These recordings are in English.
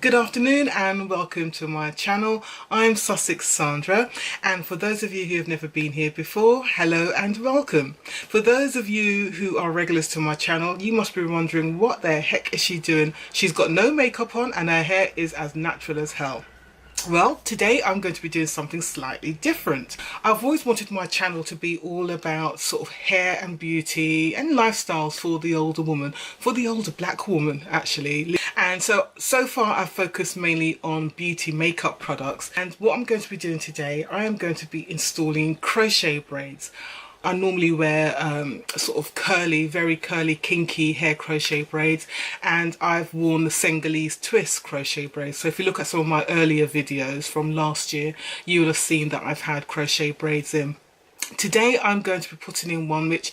Good afternoon and welcome to my channel. I'm Sussex Sandra, and for those of you who have never been here before, hello and welcome. For those of you who are regulars to my channel, you must be wondering what the heck is she doing? She's got no makeup on and her hair is as natural as hell. Well, today I'm going to be doing something slightly different. I've always wanted my channel to be all about sort of hair and beauty and lifestyles for the older woman, for the older black woman actually. And so far I've focused mainly on beauty makeup products, and what I'm going to be doing today, I am going to be installing crochet braids. I normally wear sort of curly, very curly, kinky hair crochet braids, and I've worn the Senegalese twist crochet braids. So if you look at some of my earlier videos from last year, you will have seen that I've had crochet braids in. Today I'm going to be putting in one which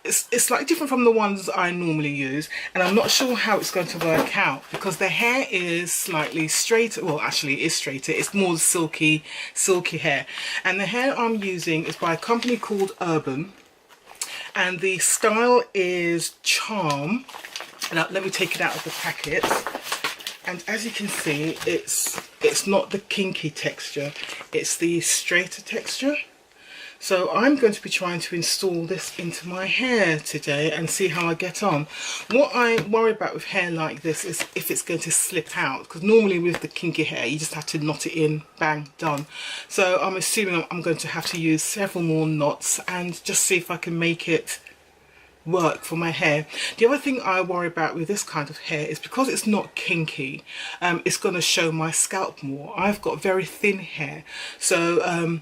is slightly different from the ones I normally use, and I'm not sure how it's going to work out because the hair is slightly straighter. Well, actually it is straighter, it's more silky hair, and the hair I'm using is by a company called Urban, and the style is Charm. Now let me take it out of the packet, and as you can see, it's not the kinky texture, it's the straighter texture. So I'm going to be trying to install this into my hair today and see how I get on. What I worry about with hair like this is if it's going to slip out, because normally with the kinky hair you just have to knot it in, bang, done. So I'm assuming I'm going to have to use several more knots and just see if I can make it work for my hair. The other thing I worry about with this kind of hair is because it's not kinky, it's going to show my scalp more. I've got very thin hair, so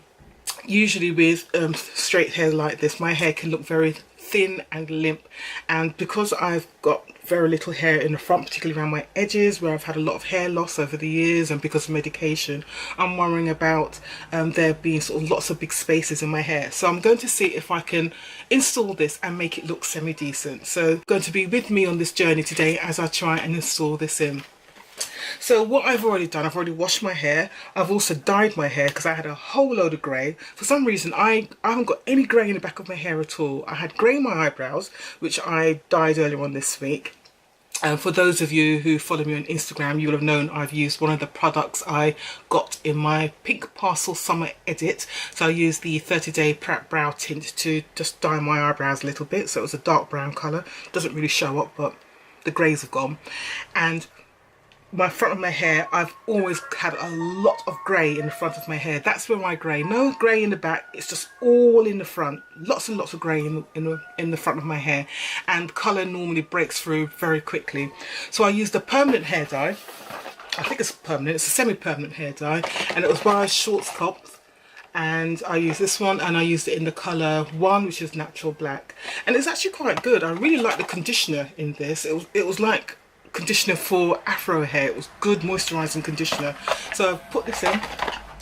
usually with straight hair like this, my hair can look very thin and limp, and because I've got very little hair in the front, particularly around my edges where I've had a lot of hair loss over the years and because of medication, I'm worrying about there being sort of lots of big spaces in my hair. So I'm going to see if I can install this and make it look semi-decent. So going to be with me on this journey today as I try and install this in. So what I've already done, I've already washed my hair. I've also dyed my hair because I had a whole load of grey. For some reason, I haven't got any grey in the back of my hair at all. I had grey in my eyebrows, which I dyed earlier on this week. And for those of you who follow me on Instagram, you'll have known I've used one of the products I got in my Pink Parcel Summer Edit. So I used the 30-day Prep Brow Tint to just dye my eyebrows a little bit. So it was a dark brown colour. Doesn't really show up, but the greys have gone. And my front of my hair, I've always had a lot of grey in the front of my hair. That's where my grey, no grey in the back, it's just all in the front. Lots and lots of grey in the front of my hair, and colour normally breaks through very quickly. So I used a permanent hair dye. I think it's permanent, it's a semi-permanent hair dye, and it was by Schwarzkopf. And I used this one, and I used it in the colour 1, which is natural black, and it's actually quite good. I really like the conditioner in this. It was like conditioner for afro hair. It was good moisturising conditioner. So I've put this in,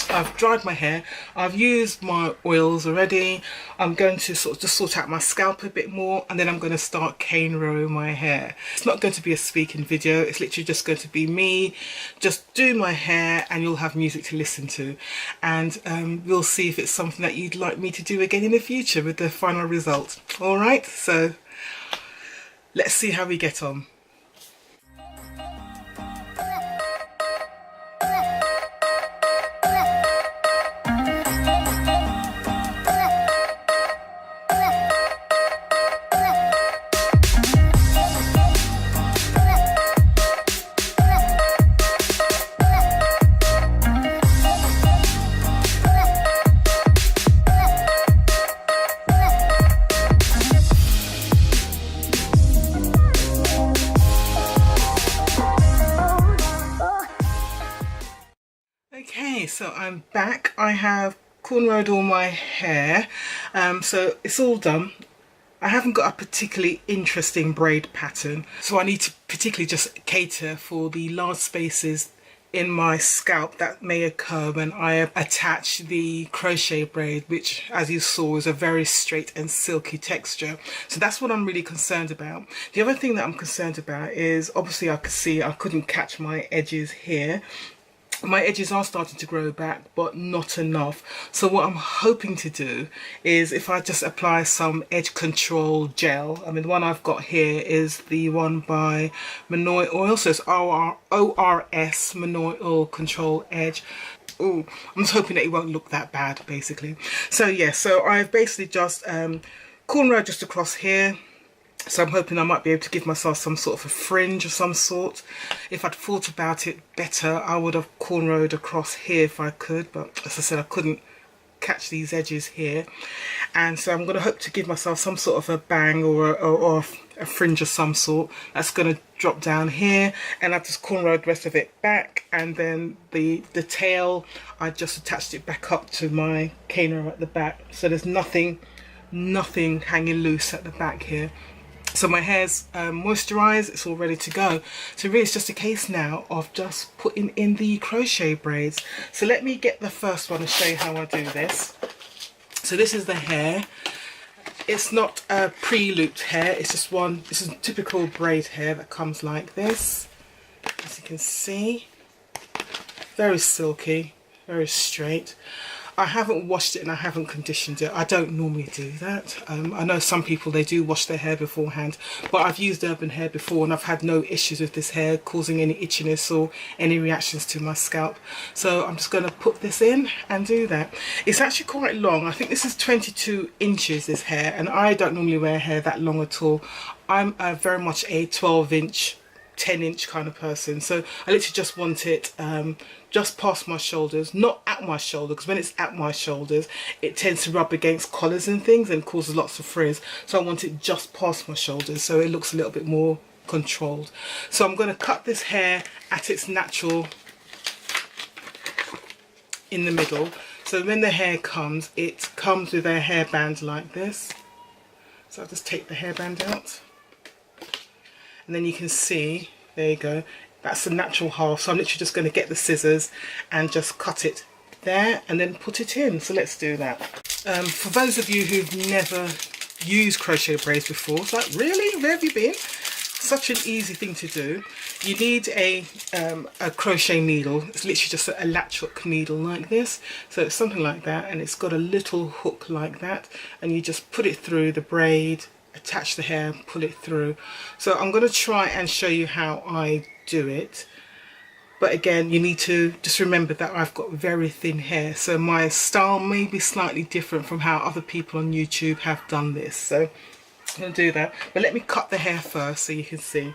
I've dried my hair, I've used my oils already. I'm going to just sort out my scalp a bit more, and then I'm going to start cane rowing my hair. It's not going to be a speaking video, it's literally just going to be me just doing my hair, and you'll have music to listen to, and we'll see if it's something that you'd like me to do again in the future with the final result. Alright, so let's see how we get on. Okay, so I'm back. I have cornrowed all my hair, so it's all done. I haven't got a particularly interesting braid pattern, so I need to particularly just cater for the large spaces in my scalp that may occur when I attach the crochet braid, which, as you saw, is a very straight and silky texture. So that's what I'm really concerned about. The other thing that I'm concerned about is, obviously I could see I couldn't catch my edges here. my edges are starting to grow back, but not enough. So what I'm hoping to do is if I just apply some edge control gel. I mean, the one I've got here is the one by Manoi Oil, so it's ORS Manoi Oil Control Edge. Oh, I'm just hoping that it won't look that bad, basically. So yeah, so I've basically just cornrowed just across here. So I'm hoping I might be able to give myself some sort of a fringe of some sort. If I'd thought about it better, I would have cornrowed across here if I could, but as I said, I couldn't catch these edges here. And so I'm going to hope to give myself some sort of a bang or a fringe of some sort that's going to drop down here, and I've just cornrowed the rest of it back, and then the tail, I just attached it back up to my cane row at the back, so there's nothing hanging loose at the back here. So my hair's moisturised, it's all ready to go. So really it's just a case now of just putting in the crochet braids. So let me get the first one and show you how I do this. So this is the hair. It's not a pre-looped hair, it's just one, this is typical braid hair that comes like this. As you can see, very silky, very straight. I haven't washed it and I haven't conditioned it. I don't normally do that. I know some people, they do wash their hair beforehand, but I've used Urban Hair before and I've had no issues with this hair causing any itchiness or any reactions to my scalp. So I'm just going to put this in and do that. It's actually quite long. I think this is 22 inches, this hair, and I don't normally wear hair that long at all. I'm very much a 12-inch 10-inch kind of person, so I literally just want it just past my shoulders, not at my shoulder, because when it's at my shoulders it tends to rub against collars and things and causes lots of frizz. So I want it just past my shoulders so it looks a little bit more controlled. So I'm going to cut this hair at its natural in the middle, so when the hair comes, it comes with a hairband like this. So I'll just take the hairband out. And then you can see, there you go, that's the natural half. So I'm literally just going to get the scissors and just cut it there and then put it in. So let's do that. For those of you who've never used crochet braids before, it's like, really? Where have you been? Such an easy thing to do. You need a crochet needle. It's literally just a latch hook needle like this. So it's something like that, and it's got a little hook like that, and you just put it through the braid, attach the hair, pull it through. So I'm going to try and show you how I do it, but again you need to just remember that I've got very thin hair, so my style may be slightly different from how other people on YouTube have done this. So I'm going to do that, but let me cut the hair first so you can see.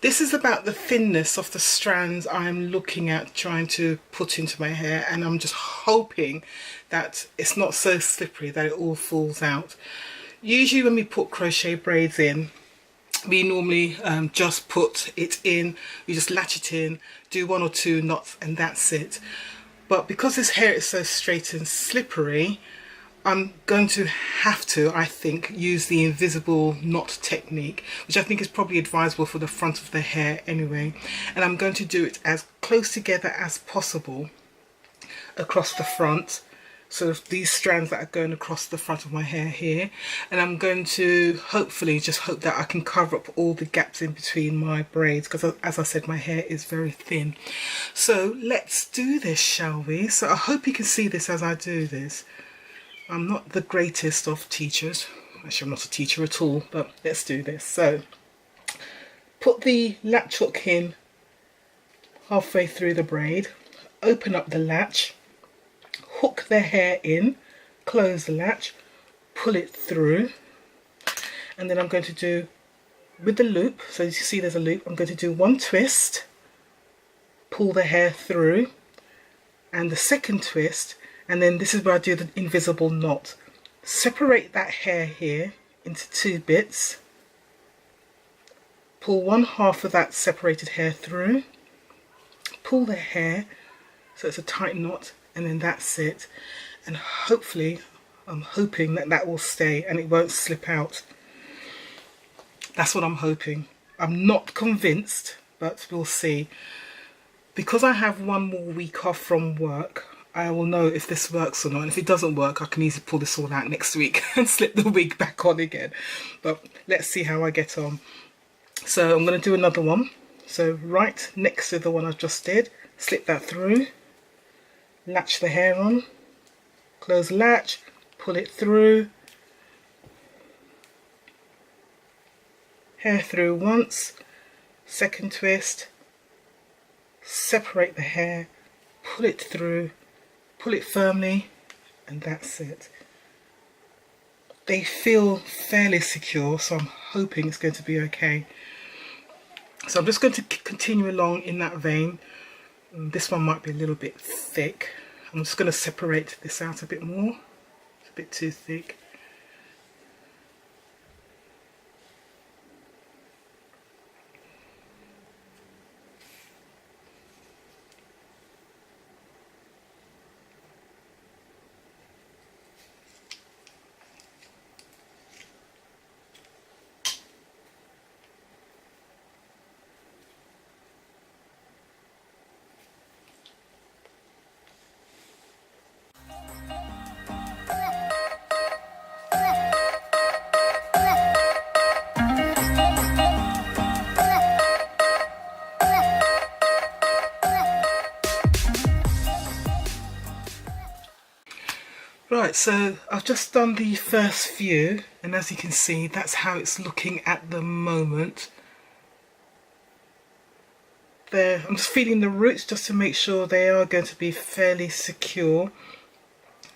This is about the thinness of the strands I'm looking at trying to put into my hair, and I'm just hoping that it's not so slippery that it all falls out. Usually when we put crochet braids in, we normally just put it in, we just latch it in, do 1 or 2 knots and that's it. But because this hair is so straight and slippery, I'm going to have to, I think, use the invisible knot technique, which I think is probably advisable for the front of the hair anyway. And I'm going to do it as close together as possible across the front. So these strands that are going across the front of my hair here. And I'm going to hopefully just hope that I can cover up all the gaps in between my braids, because as I said, my hair is very thin. So let's do this, shall we? So I hope you can see this as I do this. I'm not the greatest of teachers. Actually, I'm not a teacher at all, but let's do this. So put the latch hook in halfway through the braid, open up the latch, hook the hair in, close the latch, pull it through, and then I'm going to do with the loop, so as you see there's a loop, I'm going to do 1 twist, pull the hair through, and the second twist, and then this is where I do the invisible knot. Separate that hair here into 2 bits, pull 1/2 of that separated hair through, pull the hair so it's a tight knot, and then that's it. And hopefully, I'm hoping that that will stay and it won't slip out. That's what I'm hoping. I'm not convinced, but we'll see. Because I have 1 more week off from work, I will know if this works or not. And if it doesn't work, I can easily pull this all out next week and slip the wig back on again. But let's see how I get on. So I'm going to do another one. So right next to the one I just did, slip that through, latch the hair on, close latch, pull it through, hair through once, second twist, separate the hair, pull it through, pull it firmly, and that's it. They feel fairly secure, so I'm hoping it's going to be okay. So I'm just going to continue along in that vein. This one might be a little bit thick. I'm just going to separate this out a bit more. It's a bit too thick. Right, so I've just done the first few, and as you can see, that's how it's looking at the moment. There, I'm just feeling the roots just to make sure they are going to be fairly secure.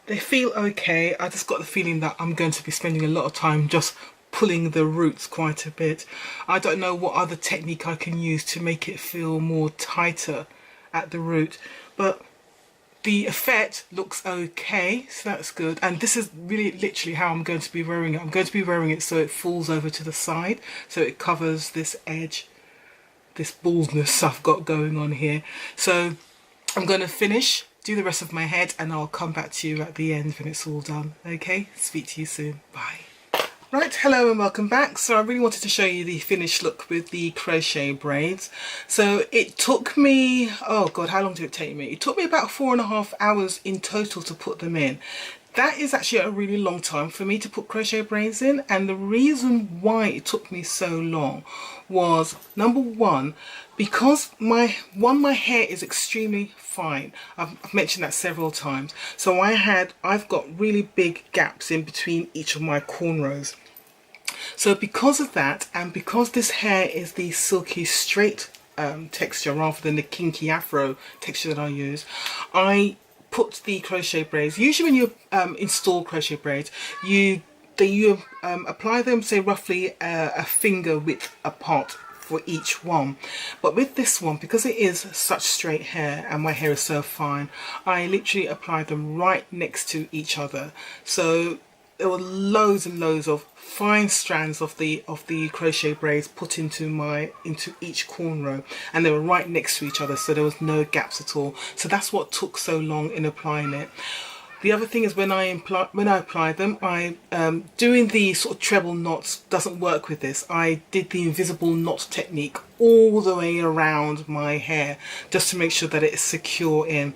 They feel okay. I just got the feeling that I'm going to be spending a lot of time just pulling the roots quite a bit. I don't know what other technique I can use to make it feel more tighter at the root, but the effect looks okay, so that's good. And this is really literally how I'm going to be wearing it. I'm going to be wearing it so it falls over to the side, so it covers this edge, this baldness I've got going on here. So I'm going to finish, do the rest of my head, and I'll come back to you at the end when it's all done. Okay, speak to you soon. Bye. Right, hello and welcome back. So I really wanted to show you the finished look with the crochet braids. So it took me, oh god, how long did it take me? It took me about 4.5 hours in total to put them in. That is actually a really long time for me to put crochet braids in, and the reason why it took me so long was, number one, because my hair is extremely fine. I've mentioned that several times. So I've got really big gaps in between each of my cornrows. So because of that, and because this hair is the silky straight texture rather than the kinky afro texture that I use, I put the crochet braids. Usually when you install crochet braids, you apply them, say roughly a finger width apart for each one. But with this one, because it is such straight hair and my hair is so fine, I literally apply them right next to each other. So there were loads and loads of fine strands of the crochet braids put into each cornrow, and they were right next to each other, so there was no gaps at all. So that's what took so long in applying it. The other thing is when I apply them, doing the sort of treble knots doesn't work with this. I did the invisible knot technique all the way around my hair just to make sure that it is secure in.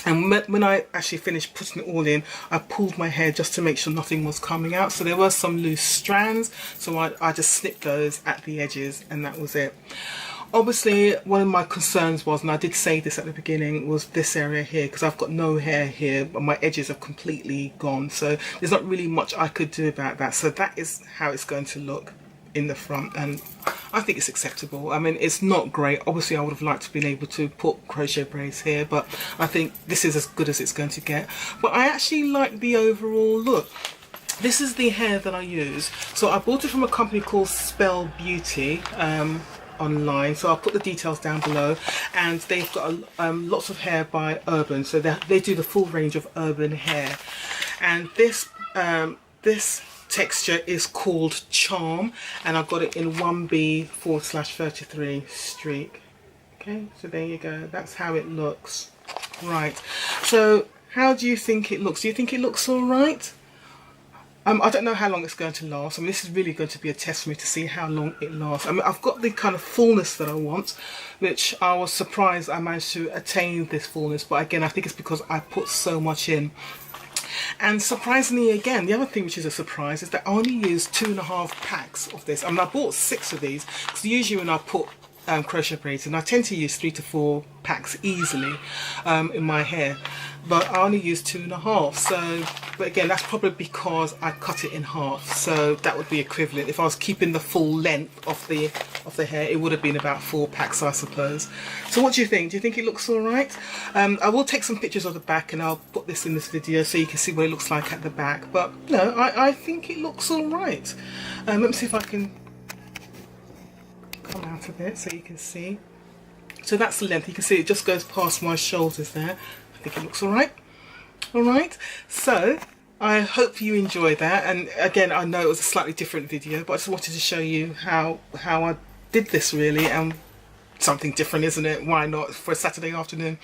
And when I actually finished putting it all in, I pulled my hair just to make sure nothing was coming out. So there were some loose strands, so I just snipped those at the edges, and that was it. Obviously, one of my concerns was, and I did say this at the beginning, was this area here, because I've got no hair here, but my edges have completely gone. So there's not really much I could do about that. So that is how it's going to look in the front, and I think it's acceptable. I mean, it's not great. Obviously I would have liked to have been able to put crochet braids here, but I think this is as good as it's going to get. But I actually like the overall look. This is the hair that I use. So I bought it from a company called Spell Beauty online, so I'll put the details down below, and they've got lots of hair by Urban, so they do the full range of Urban hair. And this texture is called Charm, and I got it in 1B/33 streak. Okay, so there you go, that's how it looks. Right, so how do you think it looks? Do you think it looks all right? I don't know how long it's going to last. I mean, this is really going to be a test for me to see how long it lasts. I mean, I've got the kind of fullness that I want, which I was surprised I managed to attain this fullness. But again, I think it's because I put so much in. And surprisingly, again, the other thing which is a surprise is that I only used 2.5 packs of this. I mean, I bought 6 of these because usually when I put crochet braids, and I tend to use 3 to 4 packs easily in my hair, but I only use 2.5. So, but again, that's probably because I cut it in half, so that would be equivalent. If I was keeping the full length of the hair, it would have been about 4 packs, I suppose. So what do you think? Do you think it looks all right? I will take some pictures of the back and I'll put this in this video so you can see what it looks like at the back, but no, I think it looks all right. Let me see if I can come out of it so you can see. So that's the length. You can see it just goes past my shoulders there. I think it looks all right. All right. So I hope you enjoyed that. And again, I know it was a slightly different video, but I just wanted to show you how I did this really, and something different, isn't it? Why not for a Saturday afternoon?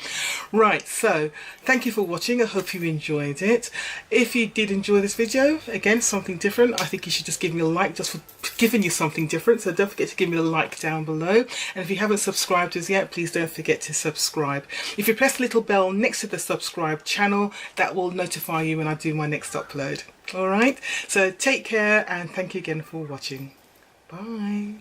Right, so thank you for watching. I hope you enjoyed it. If you did enjoy this video, again, something different, I think you should just give me a like just for giving you something different. So don't forget to give me a like down below, and if you haven't subscribed as yet, please don't forget to subscribe. If you press the little bell next to the subscribe channel, that will notify you when I do my next upload. All right, so take care and thank you again for watching. Bye.